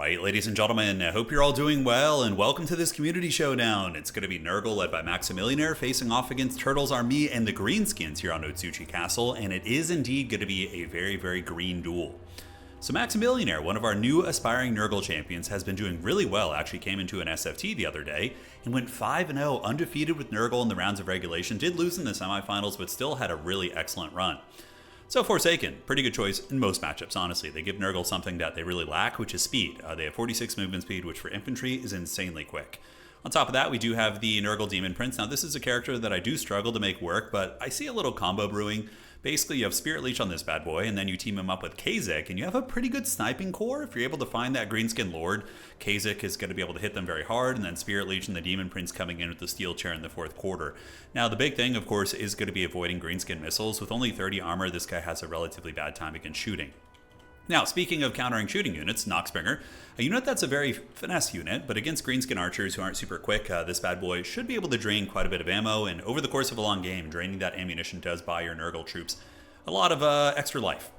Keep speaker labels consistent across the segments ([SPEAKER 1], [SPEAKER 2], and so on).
[SPEAKER 1] Alright, ladies and gentlemen, I hope you're all doing well, and welcome to this community showdown. It's going to be Nurgle led by Maximillionaire facing off against Turtles Army and the Greenskins here on Otsuchi Castle, and it is indeed going to be a very green duel. So Maximillionaire, one of our new aspiring Nurgle champions, has been doing really well. Actually came into an SFT the other day and went 5-0 undefeated with Nurgle in the rounds of regulation. Did lose in the semifinals, but still had a really excellent run. So Forsaken, pretty good choice in most matchups, honestly. They give Nurgle something that they really lack, which is speed. They have 46 movement speed, which for infantry is insanely quick. On top of that, we do have the Nurgle Demon Prince. Now, this is a character that I do struggle to make work, but I see a little combo brewing. Basically, you have Spirit Leech on this bad boy, and then you team him up with Kazek, and you have a pretty good sniping core. If you're able to find that Greenskin Lord, Kazek is going to be able to hit them very hard, and then Spirit Leech and the Demon Prince coming in with the Steel Chair in the fourth quarter. Now, the big thing, of course, is going to be avoiding Greenskin missiles. With only 30 armor, this guy has a relatively bad time against shooting. Now, speaking of countering shooting units, Noxbringer, a unit that's a very finesse unit, but against Greenskin archers who aren't super quick, this bad boy should be able to drain quite a bit of ammo, and over the course of a long game, draining that ammunition does buy your Nurgle troops a lot of extra life.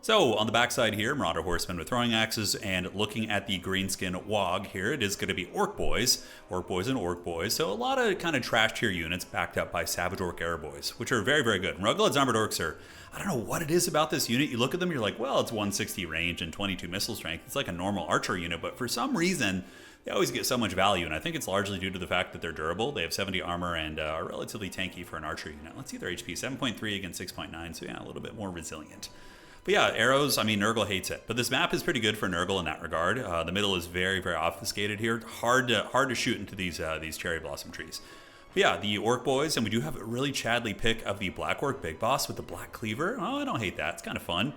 [SPEAKER 1] So on the backside here, Marauder Horsemen with throwing axes, and looking at the Greenskin Wog here, it is going to be Orc Boys and Orc Boys. So a lot of kind of trash tier units backed up by Savage Orc Air Boys, which are very good. And Ruggled's Armored Orcs are, I don't know what it is about this unit. You look at them, you're like, well, it's 160 range and 22 missile strength. It's like a normal archer unit, but for some reason, they always get so much value, and I think it's largely due to the fact that they're durable. They have 70 armor and are relatively tanky for an archer unit. Let's see their HP, 7.3 against 6.9, so yeah, a little bit more resilient. But yeah, arrows, I mean, Nurgle hates it. But this map is pretty good for Nurgle in that regard. The middle is very obfuscated here. Hard to shoot into these cherry blossom trees. But yeah, the Orc Boys, and we do have a really Chadley pick of the Black Orc Big Boss with the Black Cleaver. Oh, I don't hate that. It's kind of fun.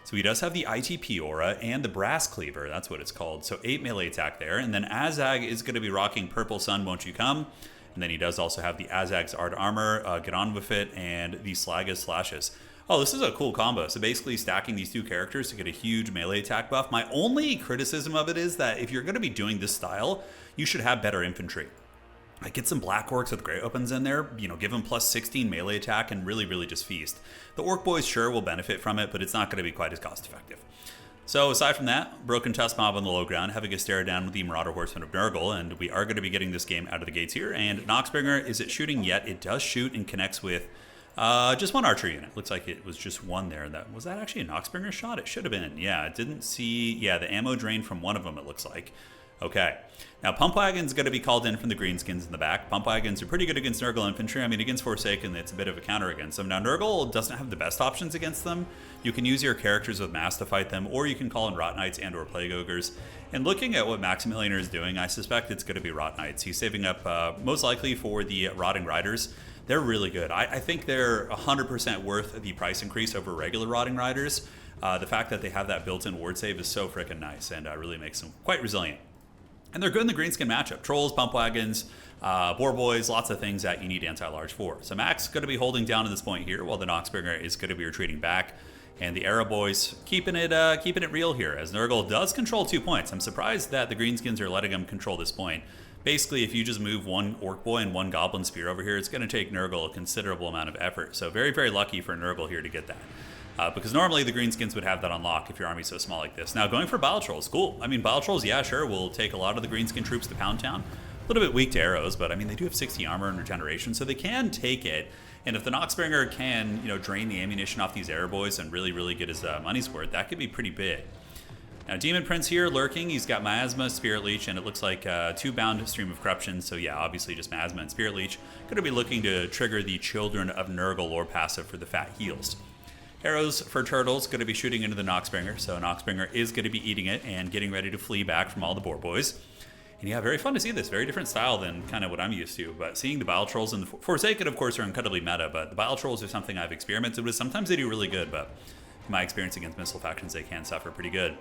[SPEAKER 1] So he does have the ITP aura and the Brass Cleaver, that's what it's called. So 8 melee attack there. And then Azag is going to be rocking Purple Sun, Won't You Come? And then he does also have the Azag's Art Armor, Get On With It, and the Slaga's Slashes. Oh, this is a cool combo. So basically stacking these two characters to get a huge melee attack buff. My only criticism of it is that if you're going to be doing this style, you should have better infantry. Like, get some Black Orcs with Great Weapons in there, you know, give them plus 16 melee attack and really just feast. The Orc Boys sure will benefit from it, but it's not going to be quite as cost effective. So aside from that, Broken Tusk Mob on the low ground, having a stare down with the Marauder Horsemen of Nurgle, and we are going to be getting this game out of the gates here. And Noxbringer, is it shooting yet? It does shoot and connects with just one archer unit. Looks like it was just one there. Was that actually a Noxbringer shot? It should have been. Yeah, it didn't see. Yeah, the ammo drained from one of them, it looks like. Okay, now Pump Wagon's going to be called in from the Greenskins in the back. Pump Wagons are pretty good against Nurgle infantry. I mean, against Forsaken, it's a bit of a counter against them. Now, Nurgle doesn't have the best options against them. You can use your characters with Mass to fight them, or you can call in Rot Knights and or Plague Ogres. And looking at what Maximillionaire is doing, I suspect it's going to be Rot Knights. He's saving up most likely for the Rotting Riders. They're really good. I think they're 100% worth the price increase over regular Rotting Riders. The fact that they have that built-in ward save is so freaking nice, and really makes them quite resilient. And they're good in the Greenskin matchup. Trolls, Pump Wagons, Boar Boys, lots of things that you need anti-large for. So Max going to be holding down at this point here, while the Noxbringer is going to be retreating back. And the Arrow Boys keeping it real here, as Nurgle does control 2 points. I'm surprised that the Greenskins are letting him control this point. Basically, if you just move one Orc Boy and one Goblin Spear over here, it's going to take Nurgle a considerable amount of effort. So very lucky for Nurgle here to get that. Because normally the Greenskins would have that unlock if your army's so small like this. Now, going for Bile Trolls, cool. I mean, Bile Trolls, yeah, sure, will take a lot of the Greenskin troops to Pound Town. A little bit weak to arrows, but I mean, they do have 60 armor and regeneration, so they can take it. And if the Noxbringer can, you know, drain the ammunition off these Arrow Boys and really get his money's worth, that could be pretty big. Now, Demon Prince here lurking. He's got Miasma, Spirit Leech, and it looks like 2 bound Stream of Corruption. So yeah, obviously just Miasma and Spirit Leech. Going to be looking to trigger the Children of Nurgle lore passive for the fat heals. Arrows for Turtles, going to be shooting into the Noxbringer, so Noxbringer is going to be eating it and getting ready to flee back from all the Boar Boys. And yeah, very fun to see this. Very different style than kind of what I'm used to, but seeing the Bile Trolls and the Forsaken, of course, are incredibly meta, but the Bile Trolls are something I've experimented with. Sometimes they do really good, but in my experience against missile factions, they can suffer pretty good.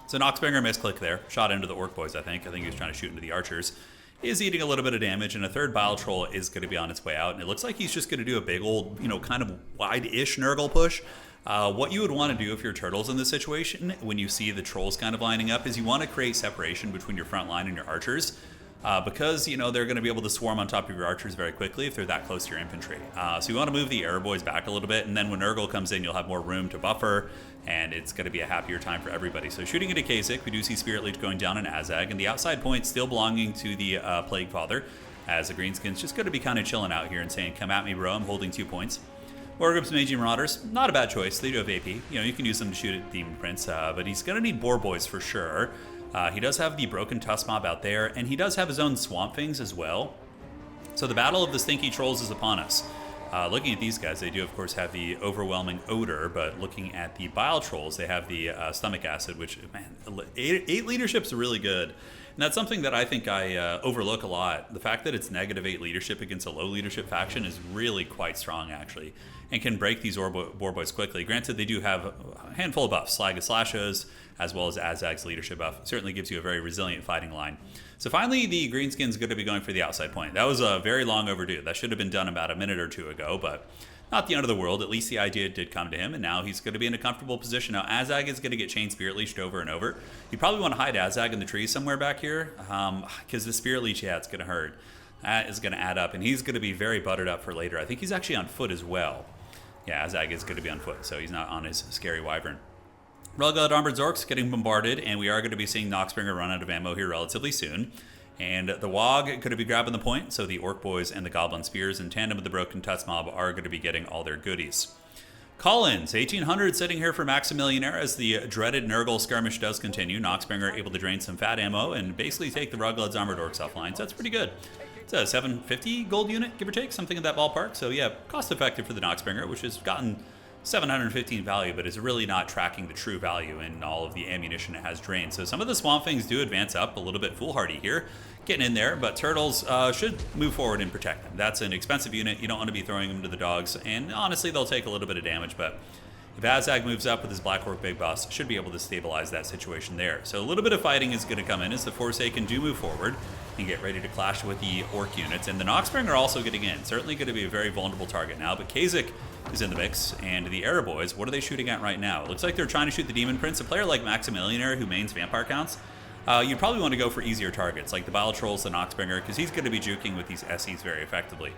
[SPEAKER 1] So Noxbringer misclick there, shot into the Orc Boys, I think. He was trying to shoot into the Archers. Is eating a little bit of damage, and a third Bile Troll is going to be on its way out, and it looks like he's just going to do a big old, you know, kind of wide-ish Nurgle push. What you would want to do if you're Turtles in this situation, when you see the Trolls kind of lining up, is you want to create separation between your front line and your Archers. because, you know, they're going to be able to swarm on top of your archers very quickly if they're that close to your infantry. So you want to move the arrow boys back a little bit, and then when Nurgle comes in, you'll have more room to buffer, and it's going to be a happier time for everybody. So shooting into Kasich, we do see Spirit Leech going down in Azag, and the outside point still belonging to the Plague Father, as the Greenskins just going to be kind of chilling out here and saying, come at me, bro, I'm holding 2 points. Wargrips, Magi Marauders, not a bad choice. They do have AP. You know, you can use them to shoot at Demon Prince, but he's going to need Boar Boys for sure. He does have the Broken Tusk Mob out there, and he does have his own Swamp Things as well. So the battle of the Stinky Trolls is upon us. Looking at these guys, they do, of course, have the Overwhelming Odor, but looking at the Bile Trolls, they have the Stomach Acid, which, man, 8 leadership's really good. And that's something that I think I overlook a lot. The fact that it's -8 leadership against a low leadership faction is really quite strong, actually, and can break these Boar Boys quickly. Granted, they do have a handful of buffs, Slag of Slashes, as well as Azag's leadership buff. It certainly gives you a very resilient fighting line. So finally, the Greenskins going to be going for the outside point. That was very long overdue. That should have been done about a minute or two ago, but not the end of the world. At least the idea did come to him, and now he's going to be in a comfortable position. Now, Azag is going to get Chain Spirit Leeched over and over. You probably want to hide Azag in the trees somewhere back here, because the Spirit Leech, yeah, it's going to hurt. That is going to add up, and he's going to be very buttered up for later. I think he's actually on foot as well. Yeah, Azag is going to be on foot, so he's not on his scary wyvern. Rugged Armored Zorks getting bombarded, and we are going to be seeing Noxbringer run out of ammo here relatively soon. And the Wog going to be grabbing the point, so the Orc Boys and the Goblin Spears in tandem with the Broken Tusk Mob are going to be getting all their goodies. Collins, 1800 sitting here for Maximilianaire as the dreaded Nurgle skirmish does continue. Noxbringer able to drain some fat ammo and basically take the Rugged's Armored Orcs offline, so that's pretty good. It's a 750 gold unit, give or take, something in that ballpark. So yeah, cost effective for the Noxbringer, which has gotten 715 value, but is really not tracking the true value in all of the ammunition it has drained. So some of the Swamp Things do advance up a little bit foolhardy here, getting in there, but Turtles should move forward and protect them. That's an expensive unit. You don't want to be throwing them to the dogs, and honestly, they'll take a little bit of damage, but if Azag moves up with his Black Orc Big Boss, should be able to stabilize that situation there. So a little bit of fighting is going to come in as the Forsaken do move forward and get ready to clash with the Orc units. And the Noxbringer are also getting in. Certainly going to be a very vulnerable target now, but Kasich is in the mix, and the Arrow Boys, what are they shooting at right now? It looks like they're trying to shoot the Demon Prince. A player like Maximilianaire, who mains Vampire counts, you'd probably want to go for easier targets, like the Bile Trolls, the Noxbringer, because he's going to be juking with these SCs very effectively.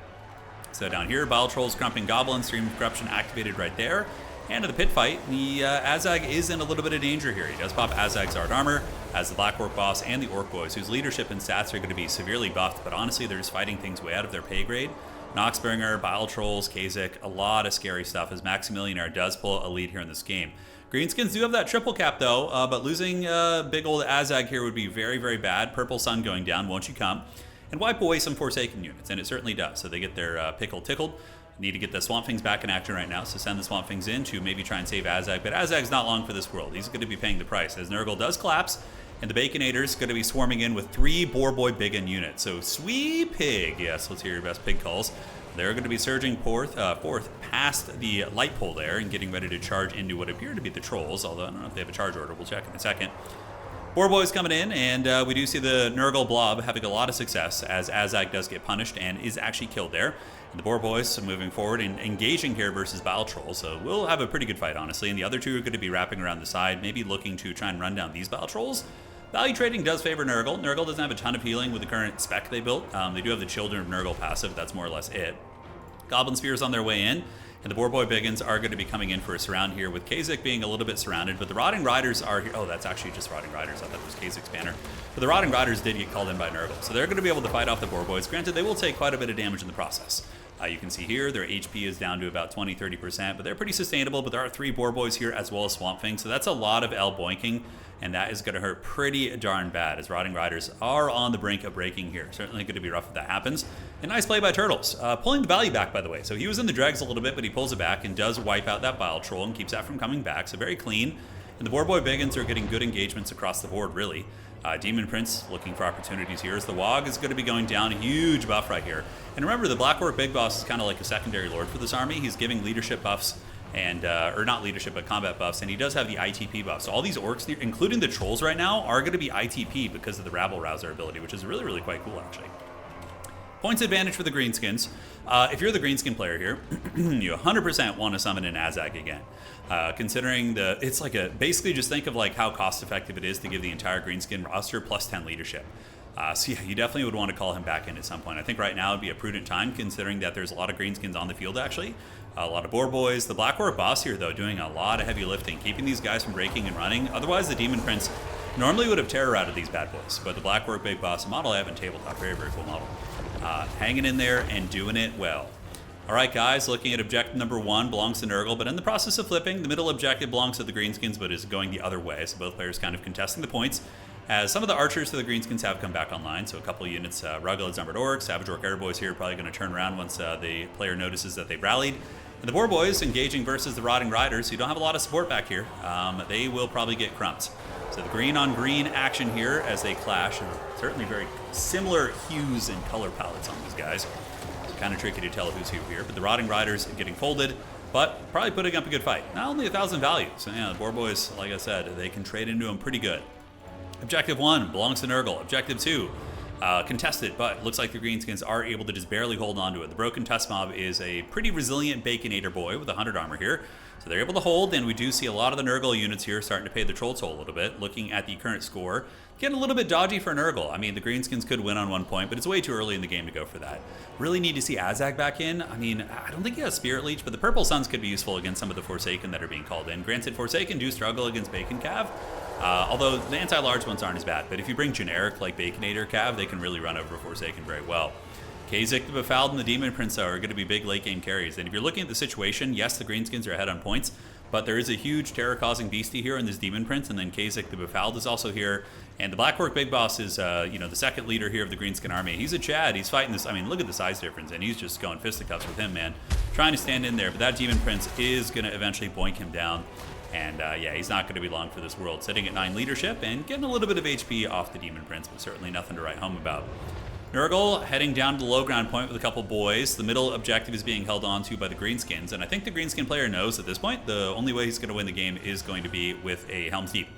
[SPEAKER 1] So down here, Bile Trolls, Crumping Goblin, Stream of Corruption activated right there. And in the pit fight, the Azag is in a little bit of danger here. He does pop Azag's Art Armor as the Black Orc Boss and the Orc Boys, whose leadership and stats are going to be severely buffed, but honestly, they're just fighting things way out of their pay grade. Noxbringer, Bile Trolls, Kasich, a lot of scary stuff as Maximilianaire does pull a lead here in this game. Greenskins do have that triple cap though, but losing big old Azag here would be very, very bad. Purple Sun going down, won't you come? And wipe away some Forsaken units, and it certainly does. So they get their pickle tickled. Need to get the Swamp Things back in action right now, so send the Swamp Things in to maybe try and save Azag. But Azag's not long for this world. He's going to be paying the price as Nurgle does collapse, and the Baconator's going to be swarming in with 3 Boar Boy Biggin units. So Sweet Pig, yes, let's hear your best pig calls. They're going to be surging forth past the light pole there and getting ready to charge into what appear to be the Trolls, although I don't know if they have a charge order. We'll check in a second. Boar Boys coming in, and we do see the Nurgle Blob having a lot of success as Azag does get punished and is actually killed there. And the Boar Boys are moving forward and engaging here versus Bile Trolls, so we'll have a pretty good fight, honestly. And the other two are going to be wrapping around the side, maybe looking to try and run down these Bile Trolls. Value trading does favor Nurgle. Nurgle doesn't have a ton of healing with the current spec they built. They do have the Children of Nurgle passive, that's more or less it. Goblin Spears on their way in, and the Boar Boy Biggins are going to be coming in for a surround here, with Kasich being a little bit surrounded, but the Rotting Riders are here. Oh, that's actually just Rotting Riders. I thought it was Kasich's banner. But the Rotting Riders did get called in by Nurgle, so they're going to be able to fight off the Boar Boys. Granted, they will take quite a bit of damage in the process. You can see here, their HP is down to about 20-30%, but they're pretty sustainable, but there are 3 Boar Boys here as well as Swamp Thing, so that's a lot of L boinking, and that is going to hurt pretty darn bad, as Rotting Riders are on the brink of breaking here. Certainly going to be rough if that happens. And nice play by Turtles. Pulling the value back, by the way. So he was in the dregs a little bit, but he pulls it back and does wipe out that Bile Troll and keeps that from coming back, so very clean. And the Boar Boy Biggins are getting good engagements across the board, really. Demon Prince looking for opportunities here as the Wog is going to be going down. A huge buff right here. And remember, the Black Orc Big Boss is kind of like a secondary lord for this army. He's giving leadership buffs, and or not leadership, but combat buffs, and he does have the ITP buff. So all these orcs, including the Trolls right now, are going to be ITP because of the Rabble Rouser ability, which is really, really quite cool, actually. Points advantage for the Greenskins. If you're the Greenskin player here, you 100% want to summon an Azag again. Considering it's like basically just think of like how cost effective it is to give the entire Greenskin roster plus 10 leadership. So yeah, you definitely would want to call him back in at some point. I think right now would be a prudent time, considering that there's a lot of Greenskins on the field, actually. A lot of boar boys. The Black Orc boss here, though, doing a lot of heavy lifting, keeping these guys from breaking and running. Otherwise, the Demon Prince normally would have terror routed these bad boys. But the Black Orc big boss, model I have in tabletop, very, very cool model. Hanging in there and doing it well. All right, guys, looking at objective number 1 belongs to Nurgle, but in the process of flipping, the middle objective belongs to the Greenskins, but is going the other way. So both players kind of contesting the points. As some of the archers to the Greenskins have come back online, so a couple of units, Rugged Numbered Orcs, Savage Orc Airboys here, probably going to turn around once the player notices that they've rallied. And the Boar Boys engaging versus the Rotting Riders, who don't have a lot of support back here. They will probably get crumped. So the green on green action here as they clash, and certainly very similar hues and color palettes on these guys. It's kind of tricky to tell who's who here, but the Rotting Riders getting folded, but probably putting up a good fight. Not only 1,000 value, so yeah, the Boar Boys, like I said, they can trade into them pretty good. Objective 1 belongs to Nurgle. Objective 2, contested, but looks like the Greenskins are able to just barely hold on to it. The Broken Tusk Mob is a pretty resilient Baconator boy with 100 armor here. So they're able to hold, and we do see a lot of the Nurgle units here starting to pay the troll toll a little bit. Looking at the current score, getting a little bit dodgy for Nurgle. I mean, the Greenskins could win on 1 point, but it's way too early in the game to go for that. Really need to see Azag back in. I mean, I don't think he has Spirit Leech, but the Purple Suns could be useful against some of the Forsaken that are being called in. Granted, Forsaken do struggle against Bacon Cav, although the anti-large ones aren't as bad. But if you bring generic like Baconator Cav, they can really run over Forsaken very well. Kazik, the Befouled, and the Demon Prince are going to be big late game carries. And if you're looking at the situation, yes, the Greenskins are ahead on points, but there is a huge terror-causing beastie here in this Demon Prince, and then Kazik, the Befouled, is also here. And the Black Orc Big Boss is, the second leader here of the Greenskin army. He's a Chad. He's fighting this. I mean, look at the size difference, and he's just going fisticuffs with him, man. Trying to stand in there, but that Demon Prince is going to eventually boink him down. And yeah, he's not going to be long for this world. Sitting at 9 leadership and getting a little bit of HP off the Demon Prince, but certainly nothing to write home about. Nurgle heading down to the low ground point with a couple boys. The middle objective is being held on to by the Greenskins, and I think the Greenskin player knows at this point the only way he's going to win the game is going to be with a Helm's Deep.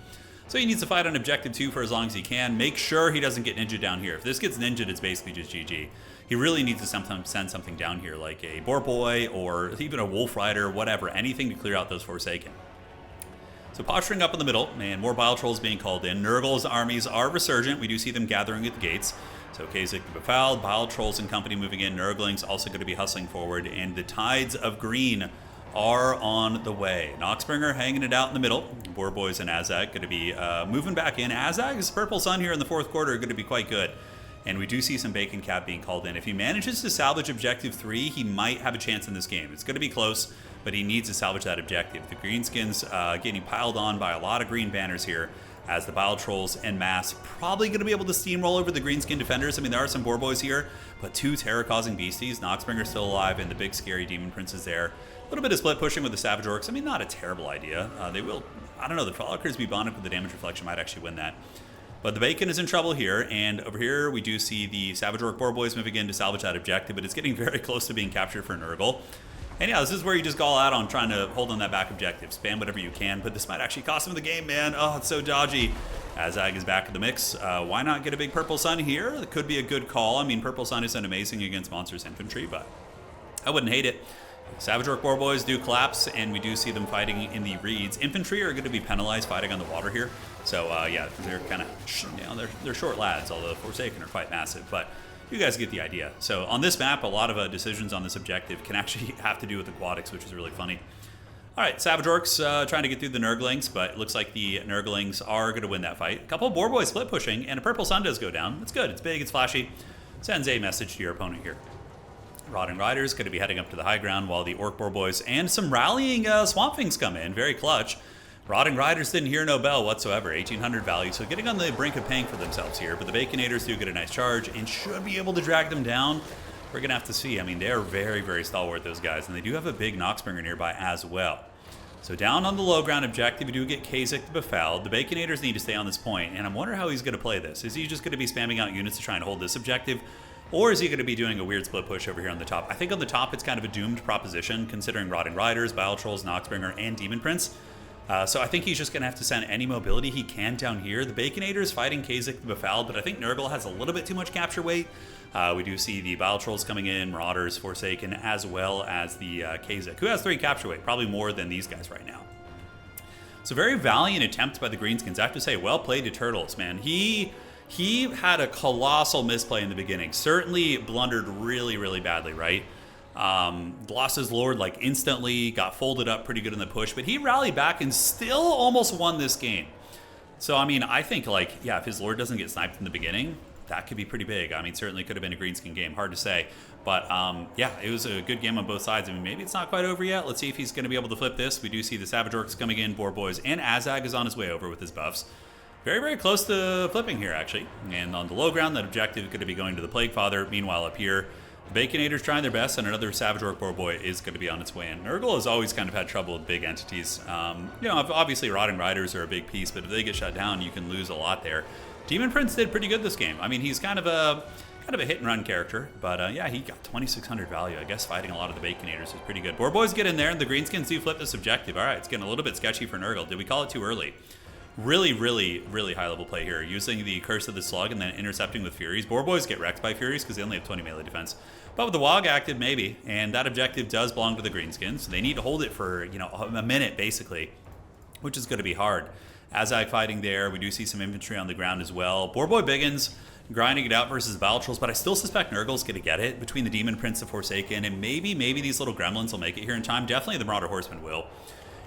[SPEAKER 1] So he needs to fight on objective 2 for as long as he can. Make sure he doesn't get ninja down here. If this gets ninja, it's basically just GG. He really needs to sometimes send something down here, like a Boar Boy or even a Wolf Rider, whatever, anything to clear out those Forsaken. So posturing up in the middle, and more Bile Trolls being called in. Nurgle's armies are resurgent. We do see them gathering at the gates. So Kazik the Befouled, Bile Trolls and company moving in. Nurgling's also going to be hustling forward, and the Tides of Green are on the way. Noxbringer hanging it out in the middle. Boar Boys and Azag going to be moving back in. Azag's Purple Sun here in the 4th quarter are going to be quite good. And we do see some Bacon Cap being called in. If he manages to salvage objective 3, he might have a chance in this game. It's going to be close, but he needs to salvage that objective. The Greenskins getting piled on by a lot of green banners here as the Bile Trolls en masse probably going to be able to steamroll over the Greenskin defenders. I mean, there are some Boar Boys here, but 2 terror-causing beasties. Noxbringer still alive, and the big scary Demon Prince is there. A little bit of split pushing with the Savage Orcs. I mean, not a terrible idea. They will, I don't know, the Frolickers be bonded with the damage reflection might actually win that. But the Bacon is in trouble here, and over here we do see the Savage Orc Boar Boys moving in to salvage that objective, but it's getting very close to being captured for Nurgle. And yeah, this is where you just go all out on trying to hold on that back objective. Spam whatever you can, but this might actually cost him the game, man. Oh, it's so dodgy. Azag is back in the mix. Why not get a big Purple Sun here? It could be a good call. I mean, Purple Sun isn't amazing against Monsters Infantry, but I wouldn't hate it. Savage Orc Boar Boys do collapse, and we do see them fighting in the reeds. Infantry are going to be penalized fighting on the water here. So yeah, they're kind of, they're short lads, although Forsaken are quite massive, but you guys get the idea. So on this map, a lot of decisions on this objective can actually have to do with aquatics, which is really funny. All right, Savage Orcs trying to get through the Nurglings, but it looks like the Nurglings are going to win that fight. A couple of Boar Boys split pushing, and a Purple Sun does go down. It's good, it's big, it's flashy. Sends a message to your opponent here. Rotting Riders going to be heading up to the high ground while the Orc Boar Boys and some rallying Swamp Things come in. Very clutch. Rotting Riders didn't hear no bell whatsoever. 1,800 value, so getting on the brink of paying for themselves here. But the Baconators do get a nice charge and should be able to drag them down. We're going to have to see. I mean, they're very, very stalwart, those guys. And they do have a big Noxbringer nearby as well. So down on the low ground objective, we do get Kazik the Befouled. The Baconators need to stay on this point, and I'm wondering how he's going to play this. Is he just going to be spamming out units to try and hold this objective? Or is he going to be doing a weird split push over here on the top? I think on the top it's kind of a doomed proposition, considering Rotting Riders, Bile Trolls, Noxbringer, and Demon Prince. So I think he's just going to have to send any mobility he can down here. The Baconators fighting Kazik the Befouled, but I think Nurgle has a little bit too much capture weight. We do see the Bile Trolls coming in, Marauders, Forsaken, as well as the Kazik, who has 3 capture weight, probably more than these guys right now. So very valiant attempt by the Greenskins. I have to say, well played to Turtles, man. He He had a colossal misplay in the beginning. Certainly blundered really, really badly, right? Lost his Lord like instantly, got folded up pretty good in the push, but he rallied back and still almost won this game. So, I mean, I think, like, yeah, if his Lord doesn't get sniped in the beginning, that could be pretty big. I mean, certainly could have been a Greenskin game. Hard to say. But, yeah, it was a good game on both sides. I mean, maybe it's not quite over yet. Let's see if he's going to be able to flip this. We do see the Savage Orcs coming in, Boar Boys, and Azag is on his way over with his buffs. Very, very close to flipping here, actually. And on the low ground, that objective is going to be going to the Plague Father. Meanwhile, up here, the Baconators trying their best, and another Savage Orc Boar Boy is going to be on its way in. Nurgle has always kind of had trouble with big entities. You know, obviously Rotting Riders are a big piece, but if they get shut down, you can lose a lot there. Demon Prince did pretty good this game. I mean, he's kind of a hit and run character, but yeah, he got 2,600 value. I guess fighting a lot of the Baconators is pretty good. Boar Boys get in there, and the Greenskins do flip this objective. All right, it's getting a little bit sketchy for Nurgle. Did we call it too early? Really, really, really high level play here. Using the Curse of the Slug and then intercepting with Furies. Boar Boys get wrecked by Furies because they only have 20 melee defense. But with the Wog active, maybe. And that objective does belong to the Greenskins. So they need to hold it for, you know, a minute, basically, which is going to be hard. Azag fighting there. We do see some infantry on the ground as well. Boar Boy Biggins grinding it out versus Battle Trolls, but I still suspect Nurgle's going to get it between the Demon Prince, the Forsaken, and maybe these little gremlins will make it here in time. Definitely the Marauder Horsemen will.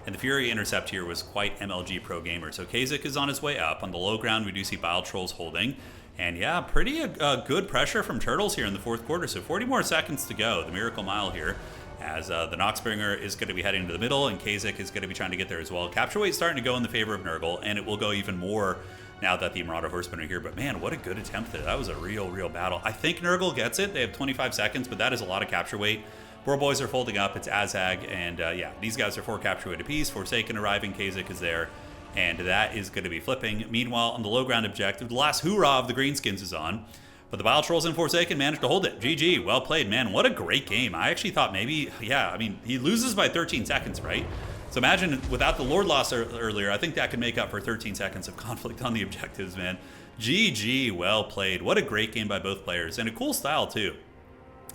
[SPEAKER 1] And the Fury intercept here was quite MLG pro gamer. So Kazak is on his way up. On the low ground, we do see Bile Trolls holding. And yeah, pretty good pressure from Turtles here in the fourth quarter. So 40 more seconds to go. The Miracle Mile here, as the Noxbringer is going to be heading to the middle, and Kazak is going to be trying to get there as well. Capture weight starting to go in the favor of Nurgle, and it will go even more now that the Marauder Horsemen are here. But man, what a good attempt there. That was a real battle. I think Nurgle gets it. They have 25 seconds, but that is a lot of capture weight. Boar Boys are folding up. It's Azag, and yeah, these guys are 4 capture weight apiece. Forsaken arriving, Kazak is there, and that is going to be flipping. Meanwhile, on the low ground objective, the last hoorah of the Greenskins is on, but the Bile Trolls and Forsaken managed to hold it. GG, well played, man. What a great game. I actually thought maybe, yeah, I mean, he loses by 13 seconds, right? So imagine without the Lord loss earlier, I think that could make up for 13 seconds of conflict on the objectives, man. GG, well played. What a great game by both players, and a cool style, too.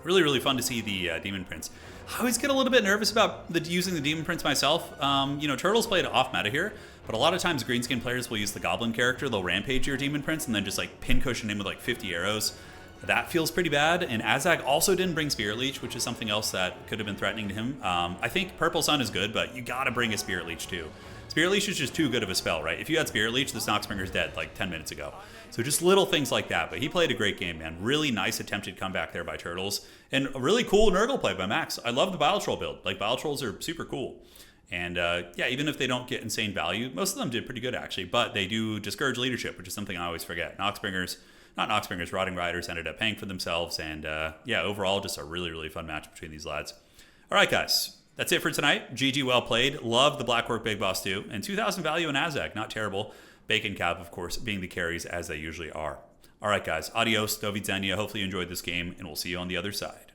[SPEAKER 1] Really fun to see the Demon Prince. I always get a little bit nervous about using the Demon Prince myself. You know, Turtles played off meta here, but a lot of times Greenskin players will use the Goblin character. They'll rampage your Demon Prince and then just like pin cushion him with like 50 arrows. That feels pretty bad. And Azag also didn't bring Spirit Leech, which is something else that could have been threatening to him. I think Purple Sun is good, but you gotta bring a Spirit Leech too. Spirit Leech is just too good of a spell, right? If you had Spirit Leech, the Noxbringer's dead like 10 minutes ago. So just little things like that. But he played a great game, man. Really nice attempted comeback there by Turtles. And a really cool Nurgle play by Max. I love the Bile Troll build. Like, Bile Trolls are super cool. And yeah, even if they don't get insane value, most of them did pretty good, actually. But they do discourage leadership, which is something I always forget. Rotting Riders ended up paying for themselves. And yeah, overall, just a really fun match between these lads. All right, guys. That's it for tonight. GG, well played. Love the Black Orc Big Boss too. And 2,000 value in Azag. Not terrible. Bacon Cap, of course, being the carries as they usually are. All right, guys. Adios. Do widzenia. Hopefully you enjoyed this game, and we'll see you on the other side.